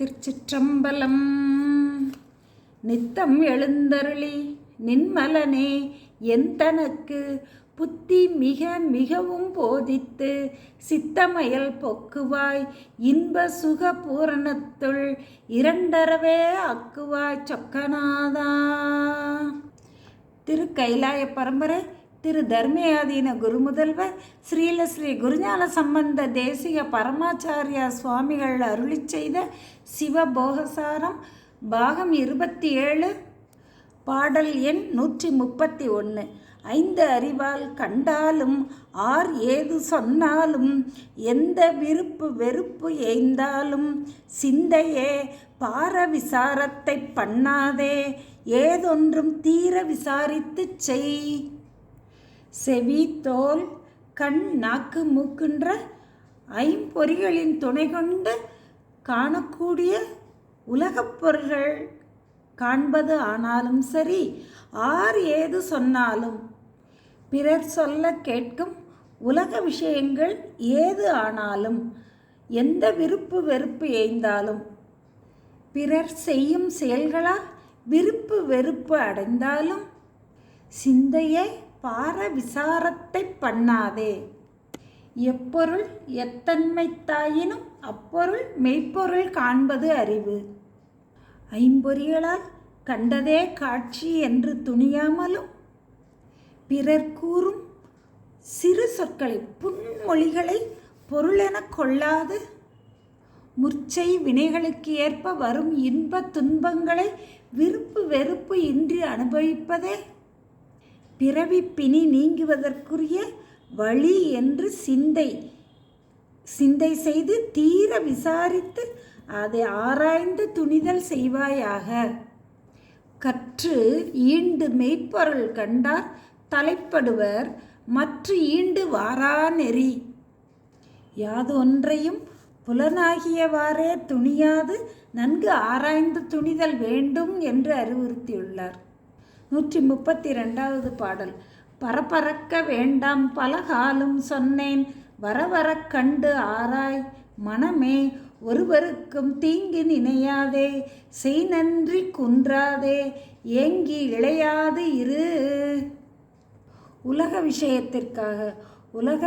திருச்சிற்றம்பலம். நித்தம் எழுந்தருளி நின்மலனே எந்தனக்கு புத்தி மிக மிகவும் போதித்து சித்தமயல் பொக்குவாய் இன்ப சுக பூரணத்துள் இரண்டரவே அக்குவாய் சொக்கநாதா. திரு கைலாய பரம்பரை திரு தர்மயாதீன குருமுதல்வர் ஸ்ரீ குருஞான சம்பந்த தேசிக பரமாச்சாரியா சுவாமிகள் அருளி செய்த சிவபோகசாரம் பாகம் 27 பாடல் எண் 131. 5 அறிவால் கண்டாலும் ஆர் ஏது சொன்னாலும் எந்த விருப்பு வெறுப்பு ஏய்ந்தாலும் சிந்தையே பார விசாரத்தை பண்ணாதே ஏதொன்றும் தீர விசாரித்து செய். செவி தோல் கண் நாக்கு மூக்குன்ற ஐம்பொறிகளின் துணை கொண்டு காணக்கூடிய உலகப் பொருள்கள் காண்பது ஆனாலும் சரி, ஆர் ஏது சொன்னாலும் பிறர் சொல்ல கேட்கும் உலக விஷயங்கள் ஏது ஆனாலும் எந்த விருப்பு வெறுப்பு ஏய்ந்தாலும் பிறர் செய்யும் செயல்களால் விருப்பு வெறுப்பு அடைந்தாலும் சிந்தையை பார விசாரத்தை பண்ணாதே. எப்பொருள் எத்தன்மைத்தாயினும் அப்பொருள் மெய்ப்பொருள் காண்பது அறிவு. ஐம்பொறிகளால் கண்டதே காட்சி என்று துணியாமலும் பிறர் கூறும் சிறு சொற்களை புன்மொழிகளை பொருளென கொள்ளாது முற்சை வினைகளுக்கு ஏற்ப வரும் இன்ப துன்பங்களை விருப்பு வெறுப்பு இன்றி அனுபவிப்பதே பிறவி பிணி நீங்குவதற்குரிய வழி என்று சிந்தை செய்து தீர விசாரித்து அதை ஆராய்ந்து துணிதல் செய்வாயாக. கற்று ஈண்டு மெய்ப்பொருள் கண்டார் தலைப்படுவர் மற்ற ஈண்டு வாரா நெறி. யாது ஒன்றையும் புலனாகியவாறே துணியாது நன்கு ஆராய்ந்து துணிதல் வேண்டும் என்று அறிவுறுத்தியுள்ளார். 132வது பாடல். பரபரக்க வேண்டாம் பலகாலும் சொன்னேன் வரவரக் கண்டு ஆராய் மனமே ஒருவருக்கும் தீங்கு நினையாதே செய் நன்றி குன்றாதே ஏங்கி இளையாது இரு. உலக விஷயத்திற்காக உலக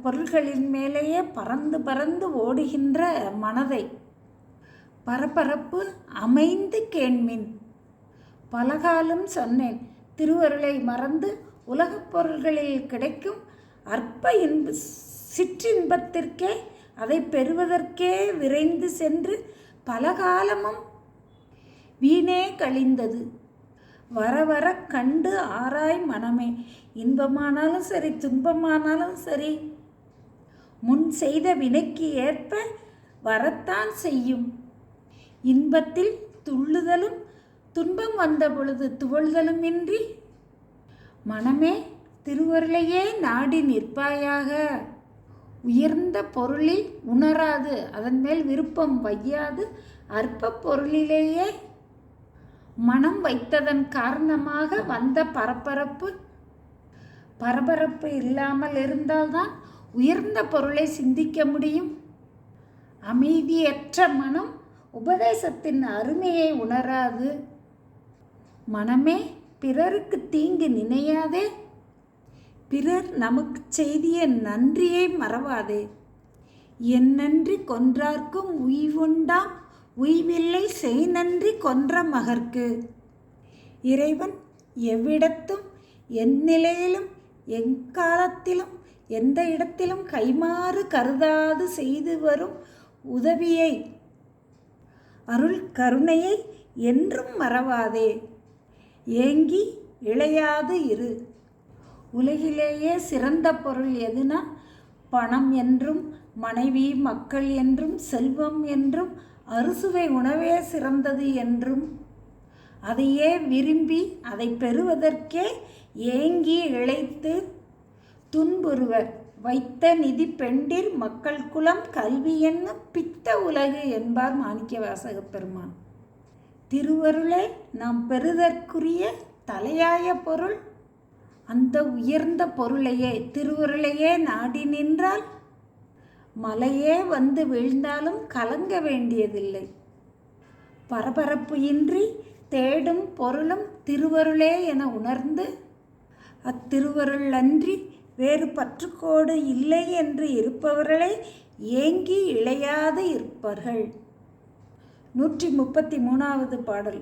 பொருள்களின் மேலேயே பறந்து பறந்து ஓடுகின்ற மனதை பரபரப்பு அமைந்து கேண்மின். பலகாலம் சொன்னேன், திருவருளை மறந்து உலகப் பொருள்களில் கிடைக்கும் அற்ப சிற்றின்பத்திற்கே அதை பெறுவதற்கே விரைந்து சென்று பலகாலமும் வீணே கழிந்தது. வர வர கண்டு ஆராய் மனமே. இன்பமானாலும் சரி துன்பமானாலும் சரி முன் செய்த வினைக்கு ஏற்ப வரத்தான் செய்யும். இன்பத்தில் துள்ளுதலும் துன்பம் வந்த பொழுது துவள்தலும் இன்றி மனமே திருவருளையே நாடி நிற்பாயாக. உயர்ந்த பொருளில் உணராது அதன் மேல் விருப்பம் வையாது அற்ப பொருளிலேயே மனம் வைத்ததன் காரணமாக வந்த பரபரப்பு இல்லாமல் இருந்தால்தான் உயர்ந்த பொருளை சிந்திக்க முடியும். அமைதியற்ற மனம் உபதேசத்தின் அருமையை உணராது. மனமே பிறருக்கு தீங்கு நினையாதே, பிறர் நமக்கு செய்திய நன்றியை மறவாதே. என் நன்றி கொன்றார்க்கும் உய்வுண்டாம் உய்வில்லை செய் நன்றி கொன்ற மகற்கு. இறைவன் எவ்விடத்தும் எந்நிலையிலும் எக்காலத்திலும் எந்த இடத்திலும் கைமாறு கருதாது செய்து வரும் உதவியை அருள் கருணையை என்றும் மறவாதே. ஏங்கி இளையாது இரு. உலகிலேயே சிறந்த பொருள் எதுனா பணம் என்றும் மனைவி மக்கள் என்றும் செல்வம் என்றும் அறுசுவை உணவே சிறந்தது என்றும் அதையே விரும்பி அதை பெறுவதற்கே ஏங்கி இளைத்து துன்புறுவர் வைத்த நிதி பெண்டிர் மக்கள் குலம் கல்வி என்னும் பித்த உலகு என்பார் மாணிக்கவாசகப் பெருமான். திருவருளே நாம் பெறுதற்குரிய தலையாய பொருள். அந்த உயர்ந்த பொருளையே திருவருளையே நாடி நின்றால் மலையே வந்து வீழ்ந்தாலும் கலங்க வேண்டியதில்லை. பரபரப்பு இன்றி தேடும் பொருளும் திருவருளே என உணர்ந்து அத்திருவருள் அன்றி வேறு பற்றுக்கோடு இல்லை என்று இருப்பவர்களே ஏங்கி இழையாது இருப்பார்கள். 133வது பாடல்.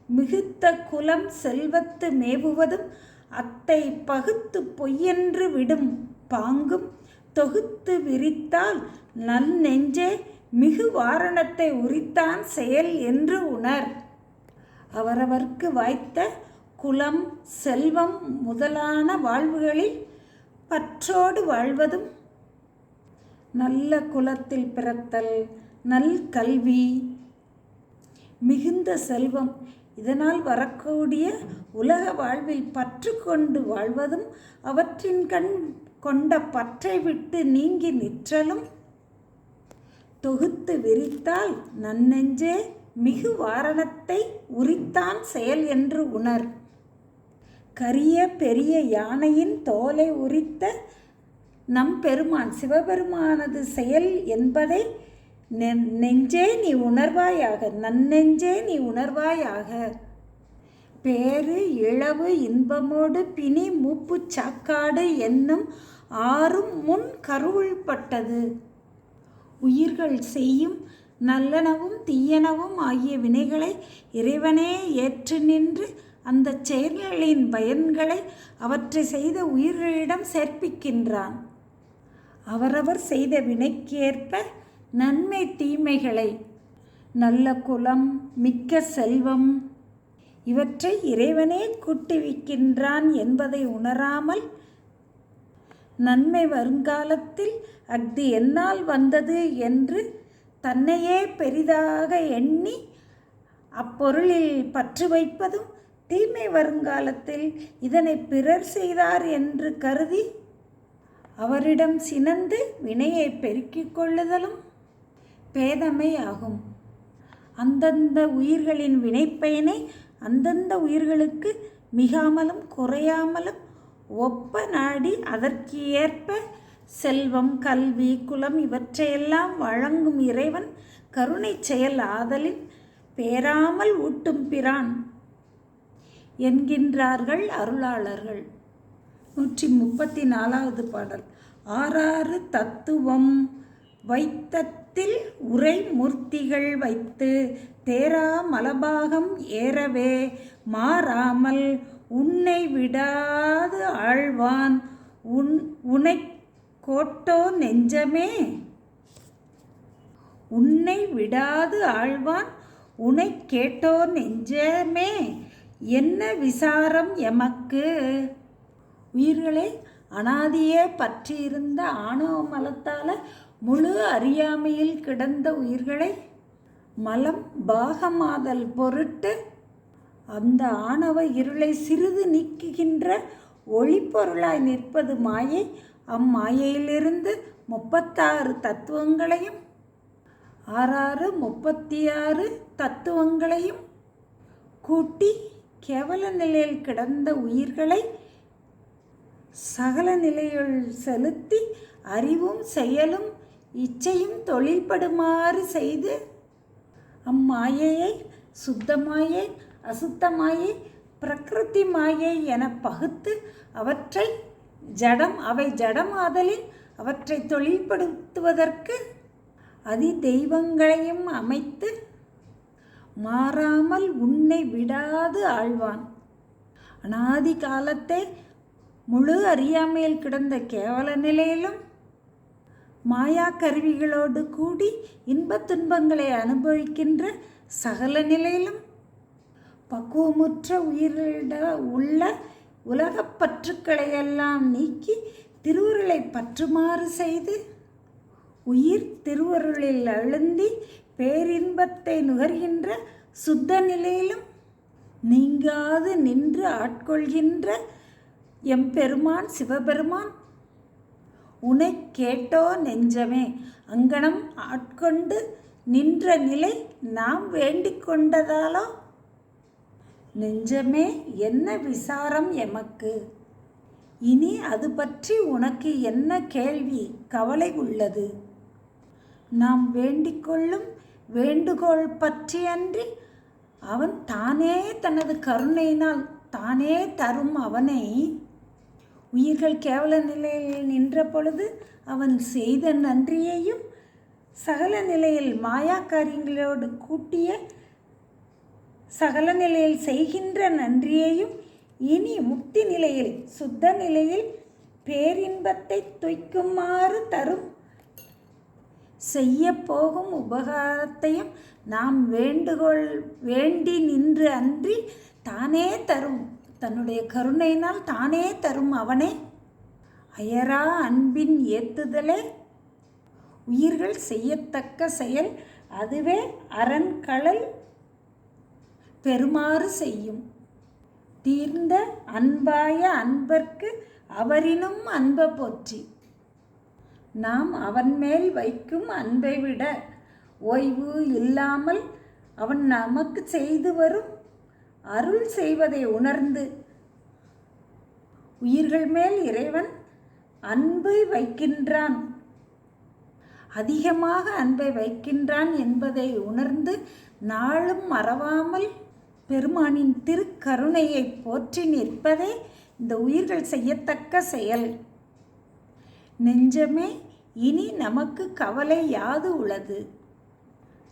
மிகுத்த குலம் செல்வத்து மேவுவதும் அத்தை பகுத்து பொய்யென்று விடும் பாங்கும் தொகுத்து விரித்தால் நல் நெஞ்சே மிகு வாரணத்தை உரித்தான் செயல் என்று உணர். அவரவர்க்கு வாய்த்த குலம் செல்வம் முதலான வாழ்வுகளில் பற்றோடு வாழ்வதும், நல்ல குலத்தில் பிறத்தல், நல் கல்வி, மிகுந்த செல்வம் இதனால் வரக்கூடிய உலக வாழ்வில் பற்று கொண்டு வாழ்வதும், அவற்றின் கண் கொண்ட பற்றை விட்டு நீங்கி நிற்றலும், தொகுத்து விரித்தால் நன்னெஞ்சே மிகு வாரணத்தை உரித்தான் செயல் என்று உணர். கரிய பெரிய யானையின் தோலை உரித்த நம் பெருமான் சிவபெருமானது செயல் என்பதை நெஞ்சே நீ உணர்வாயாக, நன்னெஞ்சே நீ உணர்வாயாக. பேரு இழவு இன்பமோடு பிணி மூப்பு சாக்காடு என்னும் ஆறும் முன் கருவுள்பட்டது. உயிர்கள் செய்யும் நல்லனவும் தீயனவும் ஆகிய வினைகளை இறைவனே ஏற்று நின்று அந்த செயல்களின் பயன்களை அவற்றை செய்த உயிர்களிடம் சேர்ப்பிக்கின்றான். அவரவர் செய்த வினைக்கேற்ப நன்மை தீமைகளை, நல்ல குலம், மிக்க செல்வம் இவற்றை இறைவனே கூட்டுவிக்கின்றான் என்பதை உணராமல் நன்மை வருங்காலத்தில் அஃது என்னால் வந்தது என்று தன்னையே பெரிதாக எண்ணி அப்பொருளில் பற்று வைப்பதும், தீமை வருங்காலத்தில் இதனை பிறர் செய்தார் என்று கருதி அவரிடம் சினந்து வினையை பெருக்கிக் கொள்ளுதலும் பேதமை ஆகும். அந்தந்த உயிர்களின் வினைப்பயனை அந்தந்த உயிர்களுக்கு மிகாமலும் குறையாமலும் ஒப்ப நாடி அதற்கு ஏற்ப செல்வம், கல்வி, குலம் இவற்றையெல்லாம் வழங்கும் இறைவன் கருணை செயல் ஆதலின் பேராமல் ஊட்டும் பிரான் என்கின்றார்கள் அருளாளர்கள். 134வது பாடல். ஆறாறு தத்துவம் வைத்தத்தில் உரை மூர்த்திகள் வைத்து தேரா மலபாகம் ஏறவே மாறாமல் உன்னை விடாது ஆழ்வான் உனை கோட்டோ நெஞ்சமே. உன்னை விடாது ஆழ்வான் உனை கேட்டோ நெஞ்சமே என்ன விசாரம் எமக்கு. உயிர்களே, அனாதியே பற்றியிருந்த ஆணவ மலத்தால் முழு அறியாமையில் கிடந்த உயிர்களை மலம் பாகமாதல் பொருட்டு அந்த ஆணவ இருளை சிறிது நீக்குகின்ற ஒளிப்பொருளாய் நிற்பது மாயை. அம்மாயையிலிருந்து 36 தத்துவங்களையும் 36 தத்துவங்களையும் கூட்டி கேவல நிலையில் கிடந்த உயிர்களை சகல நிலையுள் செலுத்தி அறிவும் செயலும் இச்சையும் தொழில்படுமாறு செய்து அம்மாயையை சுத்தமாயை, அசுத்தமாயை, பிரகிருதி மாயை என பகுத்து அவற்றை அவை ஜடமாதலில் அவற்றை தொழில்படுத்துவதற்கு அதி தெய்வங்களையும் அமைத்து மாறாமல் உன்னை விடாது ஆழ்வான். அனாதி காலத்தை முழு அறியாமையில் கிடந்த கேவல நிலையிலும் மாயா கருவிகளோடு கூடி இன்பத் துன்பங்களை அனுபவிக்கின்ற சகல நிலையிலும் பக்குவமுற்ற உயிரிட உள்ள உலகப் பற்றுக்களையெல்லாம் நீக்கி திருவருளை பற்றுமாறு செய்து உயிர் திருவருளில் அழுந்தி பேரின்பத்தை நுகர்கின்ற சுத்த நிலையிலும் நீங்காது நின்று ஆட்கொள்கின்ற எம்பெருமான் சிவபெருமான் உனை கேட்டோ நெஞ்சமே. அங்கனம் ஆட்கொண்டு நின்ற நிலை நாம் வேண்டிக் கொண்டதாலோ நெஞ்சமே என்ன விசாரம் எமக்கு. இனி அது பற்றி உனக்கு என்ன கேள்வி கவலை உள்ளது? நாம் வேண்டிக் கொள்ளும் வேண்டுகோள் பற்றியன்றி அவன் தானே தனது கருணையினால் தானே தரும் அவனை உயிர்கள் கேவல நிலையில் நின்ற பொழுது அவன் செய்த நன்றியையும் சகல நிலையில் மாயா காரியங்களோடு கூட்டிய சகல நிலையில் செய்கின்ற நன்றியையும் இனி முக்தி நிலையில் சுத்த நிலையில் பேரின்பத்தை துய்க்குமாறு தரும் செய்ய போகும் உபகாரத்தையும் நாம் வேண்டி நின்று அன்றி தானே தரும் தன்னுடைய கருணையினால் தானே தரும் அவனே அயரா அன்பின் ஏத்துதலே உயிர்கள் செய்யத்தக்க செயல். அதுவே அரண்களல் பெறுமாறு செய்யும். தீர்ந்த அன்பாய அன்பர்க்கு அவரினும் அன்ப போற்றி. நாம் அவன் மேல் வைக்கும் அன்பை விட ஓய்வு இல்லாமல் அவன் நமக்கு செய்து வரும் அருள் செய்வதை உணர்ந்து உயிர்கள் மேல் இறைவன் அன்பை வைக்கின்றான், அதிகமாக அன்பை வைக்கின்றான் என்பதை உணர்ந்து நாளும் மறவாமல் பெருமானின் திருக்கருணையை போற்றி நிற்பதே இந்த உயிர்கள் செய்யத்தக்க செயல். நெஞ்சமே, இனி நமக்கு கவலை யாது உளது?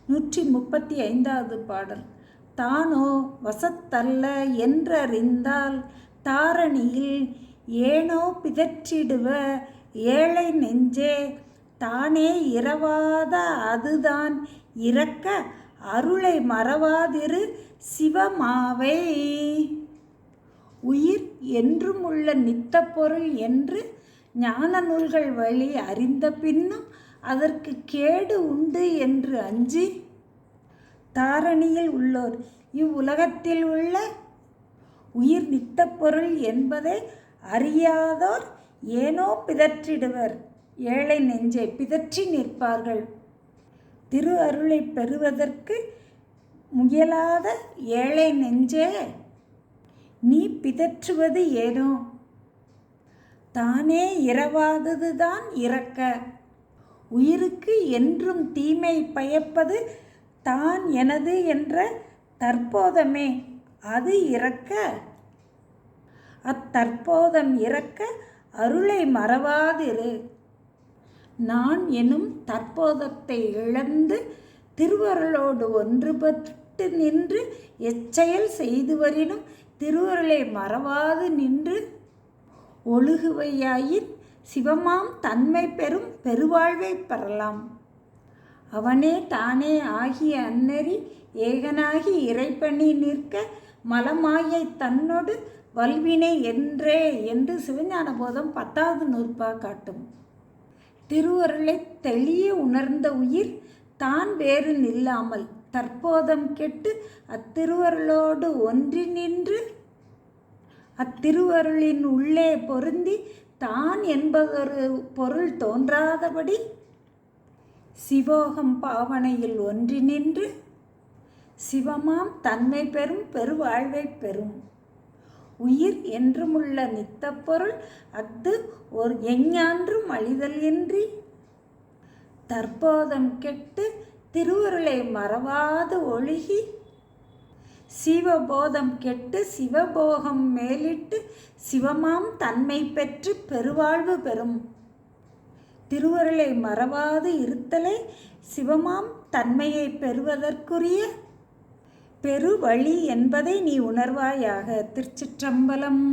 135வது பாடல். தானோ வசத்தல்ல என்றறிந்தால் தாரணியில் ஏனோ பிதற்றிடுவ ஏழை நெஞ்சே, தானே இரவாத அதுதான் இரக்க அருளை மறவாதிரு சிவமாவை. உயிர் என்றும் உள்ள நித்த பொருள் என்று ஞான நூல்கள் வழி அறிந்த பின்னும் அதற்கு கேடு உண்டு என்று அஞ்சி தாரணியில் உள்ளோர் இவ்வுலகத்தில் உள்ள உயிர் நித்த பொருள் என்பதை அறியாதோர் ஏனோ பிதற்றிடுவர். ஏழை நெஞ்சை பிதற்றி நிற்பார்கள். திரு அருளை பெறுவதற்கு முயலாத ஏழை நெஞ்சே, நீ பிதற்றுவது ஏனோ? தானே இரவாததுதான் இரக்க. உயிருக்கு என்றும் தீமை பயப்பது தான் எனது என்ற தற்போதமே, அது இரக்க. அத்தற்போதம் இரக்க அருளை மறவாதிரு. நான் எனும் தற்போதத்தை இழந்து திருவருளோடு ஒன்றுபட்டு நின்று எச்செயல் செய்து வரினும் திருவருளை மறவாது நின்று ஒழுகுவையாயின் சிவமாம் தன்மை பெறும் பெருவாழ்வை பெறலாம். அவனே தானே ஆகிய அந்நெறி ஏகனாகி இறைப்பணி நிற்க மலமாயை தன்னோடு வல்வினை என்றே என்று சிவஞான போதம் 10வது நூற்பா காட்டும். திருவருளை தெளிய உணர்ந்த உயிர் தான் வேறு நில்லாமல் தற்போதம் கெட்டு அத்திருவருளோடு ஒன்றி நின்று அத்திருவருளின் உள்ளே பொருந்தி தான் என்பதொரு பொருள் தோன்றாதபடி சிவோகம் பாவனையில் ஒன்றி நின்று சிவமாம் தன்மை பெறும் பெருவாழ்வை பெறும். உயிர் என்றுமுள்ள நித்த பொருள் அஃது ஒரு எஞ்ஞான்றும் அழிதல் இன்றி தற்போதம் கெட்டு திருவருளை மறவாது ஒழுகி சிவபோதம் கெட்டு சிவபோகம் மேலிட்டு சிவமாம் தன்மை பெற்று பெருவாழ்வு பெறும். திருவருளை மறவாது இருத்தலே சிவமாம் தன்மையை பெறுவதற்குரிய பெருவழி என்பதை நீ உணர்வாயாக. திருச்சிற்றம்பலம்.